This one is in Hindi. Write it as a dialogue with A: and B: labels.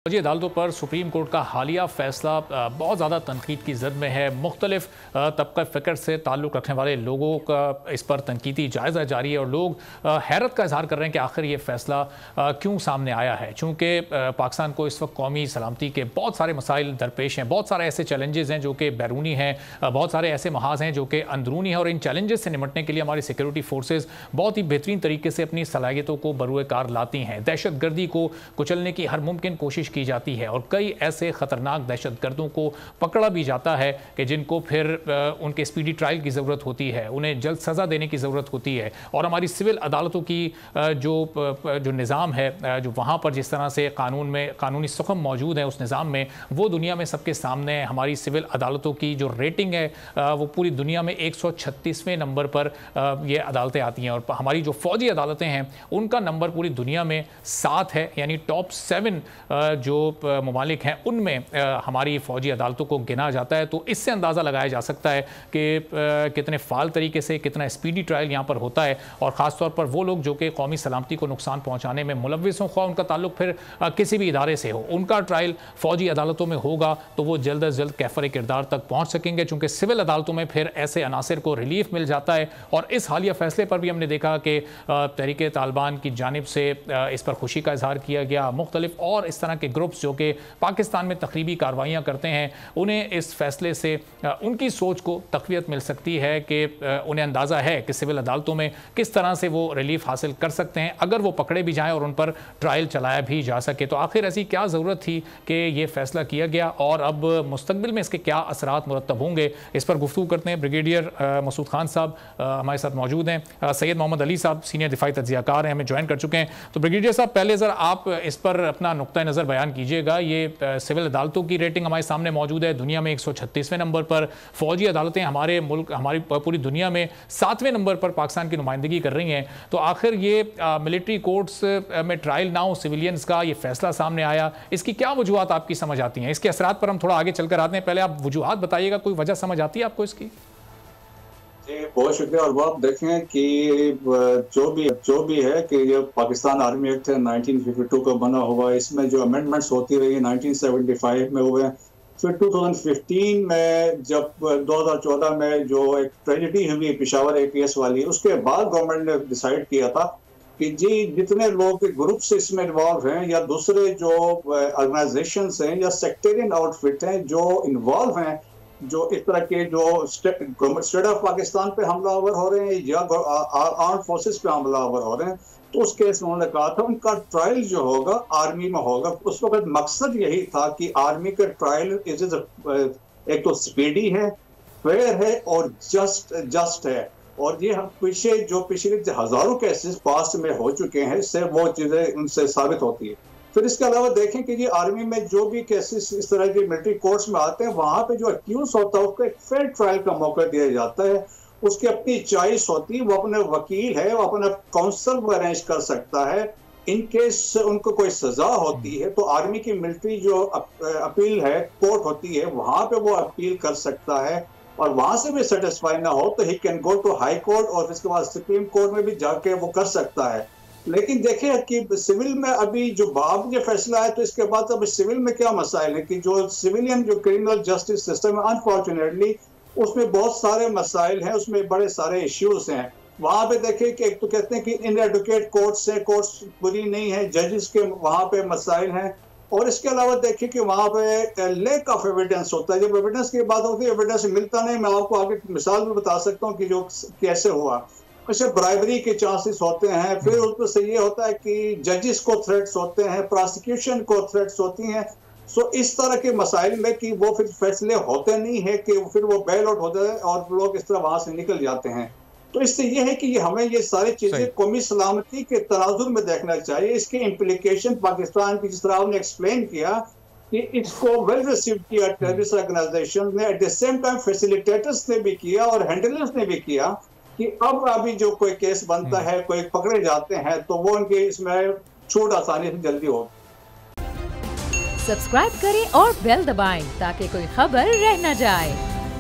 A: फौजी अदालतों पर सुप्रीम कोर्ट का हालिया फैसला बहुत ज़्यादा तनकीद की जद में है। मुख्तलिफ तबका फ़िक्र से ताल्लुक़ रखने वाले लोगों का इस पर तनकीदी जायज़ा जारी है और लोग हैरत का इजहार कर रहे हैं कि आखिर ये फ़ैसला क्यों सामने आया है। चूँकि पाकिस्तान को इस वक्त कौमी सलामती के बहुत सारे मसाइल दरपेश हैं, बहुत सारे ऐसे चैलेंजेस हैं जो कि बैरूनी हैं, बहुत सारे ऐसे महाज हैं जो कि अंदरूनी हैं और इन चैलेंजेस से निपटने के लिए हमारी सिक्योरिटी फोर्सेज बहुत ही बेहतरीन तरीके से अपनी सलाहियतों को बरूए कार लाती हैं। दहशत गर्दी को कुचलने की हर मुमकिन कोशिश की जाती है और कई ऐसे ख़तरनाक दहशतगर्दों को पकड़ा भी जाता है कि जिनको फिर उनके स्पीडी ट्रायल की ज़रूरत होती है, उन्हें जल्द सज़ा देने की ज़रूरत होती है। और हमारी सिविल अदालतों की जो निज़ाम है, जो वहाँ पर जिस तरह से कानून में कानूनी सुकम मौजूद है, उस निज़ाम में वो दुनिया में सबके सामने है। हमारी सिविल अदालतों की जो रेटिंग है वो पूरी दुनिया में 136वें नंबर पर ये अदालतें आती हैं और हमारी जो फ़ौजी अदालतें हैं उनका नंबर पूरी दुनिया में 7 है, यानी टॉप 7 जो ममालिक हैं उनमें हमारी फ़ौजी अदालतों को गिना जाता है। तो इससे अंदाज़ा लगाया जा सकता है कि कितने फ़ाल तरीके से कितना स्पीडी ट्रायल यहाँ पर होता है और ख़ास तौर पर वो लोग जो कि कौमी सलामती को नुकसान पहुँचाने में मुलव्विस हों, ख्वाह उनका ताल्लुक फिर किसी भी इदारे से हो, उनका ट्रायल फ़ौजी अदालतों में होगा तो वो जल्द अज जल्द कैफर किरदार तक पहुँच सकेंगे। चूँकि सिविल अदालतों में फिर ऐसे अनासर को रिलीफ मिल जाता है और इस हालिया फैसले पर भी हमने देखा कि तहरीक तालिबान की जानिब से इस पर खुशी का इजहार किया गया। मुख्तलिफ और इस तरह के ग्रुप्स जो कि पाकिस्तान में तकरीबी कार्रवाइयाँ करते हैं, उन्हें इस फैसले से उनकी सोच को तक़वियत मिल सकती है कि उन्हें अंदाज़ा है कि सिविल अदालतों में किस तरह से वो रिलीफ हासिल कर सकते हैं अगर वो पकड़े भी जाएँ और उन पर ट्रायल चलाया भी जा सके। तो आखिर ऐसी क्या ज़रूरत थी कि ये फ़ैसला किया गया और अब मुस्तक़बिल में इसके क्या असरात मुरतब होंगे, इस पर गुफ्तगू करते हैं। ब्रिगेडियर मसूद खान साहब हमारे साथ मौजूद हैं, सैयद मोहम्मद अली साहब सीनियर दिफाई तज्ज़ियाकार हैं, हमें ज्वाइन कर चुके हैं। तो ब्रिगेडियर साहब, पहले ज़रा आप इस पर अपना नुक्ता नज़र बयान कीजिएगा। ये सिविल अदालतों की रेटिंग हमारे सामने मौजूद है, दुनिया में 136वें नंबर पर। फ़ौजी अदालतें हमारे मुल्क, हमारी पूरी दुनिया में 7वें नंबर पर पाकिस्तान की नुमाइंदगी कर रही हैं। तो आखिर ये मिलिट्री कोर्ट्स में ट्रायल ना हो सिविलियंस का ये फैसला सामने आया, इसकी क्या वजूहत आपकी समझ आती हैं? इसके असरात पर हम थोड़ा आगे चलकर आते हैं, पहले आप वजूहत बताइएगा, कोई वजह समझ आती है आपको इसकी?
B: बहुत शुक्रिया। और वो आप देखें कि जो भी है कि ये पाकिस्तान आर्मी एक्ट है 1952 का बना हुआ है, इसमें जो अमेंडमेंट्स होती रही 1975 में हुए, फिर 2015 में जब 2014 में जो एक ट्रेजेडी हुई पेशावर APS वाली, उसके बाद गवर्नमेंट ने डिसाइड किया था कि जी जितने लोग ग्रुप्स इसमें इन्वॉल्व हैं या दूसरे जो ऑर्गेनाइजेशंस हैं या सेक्टेरियन आउटफिट हैं जो इन्वॉल्व हैं, जो इस तरह के जो स्टेट ऑफ पाकिस्तान पे हमलावर हो रहे हैं या आर्म्ड फोर्सेस पे हमलावर हो रहे हैं, तो उस केस में उन्होंने कहा था उनका ट्रायल जो होगा आर्मी में होगा। उस वक्त मकसद यही था कि आर्मी का ट्रायल एक तो स्पीडी है, फेयर है और जस्ट है। और ये पिछले हजारों केसेस पास्ट में हो चुके हैं, इससे वो चीजें उनसे साबित होती है। फिर इसके अलावा देखें कि ये आर्मी में जो भी केसेस इस तरह के मिलिट्री कोर्ट्स में आते हैं, वहां पे जो अक्यूज होता है उसको एक फेयर ट्रायल का मौका दिया जाता है, उसकी अपनी चॉइस होती है, वो अपने वकील है, वो अपना काउंसिल वो अरेंज कर सकता है। इन केस उनको कोई सजा होती है तो आर्मी की मिलिट्री जो अपील है कोर्ट होती है, वहां पे वो अपील कर सकता है और वहां से भी सेटिस्फाई ना हो तो he can go to high court और इसके बाद सुप्रीम कोर्ट में भी जाके वो कर सकता है। लेकिन देखिए कि सिविल में अभी जो बाब ये फैसला है तो इसके बाद अब सिविल में क्या मसाइल है कि जो सिविलियन जो क्रिमिनल जस्टिस सिस्टम है अनफॉर्चुनेटली उसमें बहुत सारे मसाइल हैं, उसमें बड़े सारे इश्यूज हैं। वहां पे देखिए कि एक तो कहते हैं कि इनएडुकेट कोर्ट्स है, कोर्ट्स पूरी नहीं है, जजेस के वहां पे मसाइल हैं। और इसके अलावा देखिए कि वहां पे लैक ऑफ एविडेंस होता है। जब एविडेंस की बात होती है एविडेंस मिलता नहीं। मैं आपको आगे मिसाल भी बता सकता हूँ कि जो कैसे हुआ। अच्छा, ब्राइबरी के चांसेस होते हैं, फिर उसमें से ये होता है कि जजेस को थ्रेट्स होते हैं, प्रोसिक्यूशन को थ्रेट्स होती हैं। सो इस तरह के मसाइल में कि वो फिर फैसले होते नहीं है कि फिर वो बेल आउट होता है और लोग इस तरह वहां से निकल जाते हैं। तो इससे ये है कि हमें ये सारी चीजें कौमी सलामती के तनाजुर में देखना चाहिए। इसके इम्प्लीकेशन पाकिस्तान की जिस तरह आपने एक्सप्लेन किया कि इसको वेल रिसीव किया टेररिस्ट ऑर्गेनाइजेशन ने, at the same time facilitators ने भी किया और हैंडलर्स ने भी किया कि अब अभी जो कोई केस बनता है, कोई पकड़े जाते हैं तो वो उनके इसमें छूट आसानी से जल्दी हो।
C: सब्सक्राइब करें और बेल दबाएं ताकि कोई खबर रह न जाए।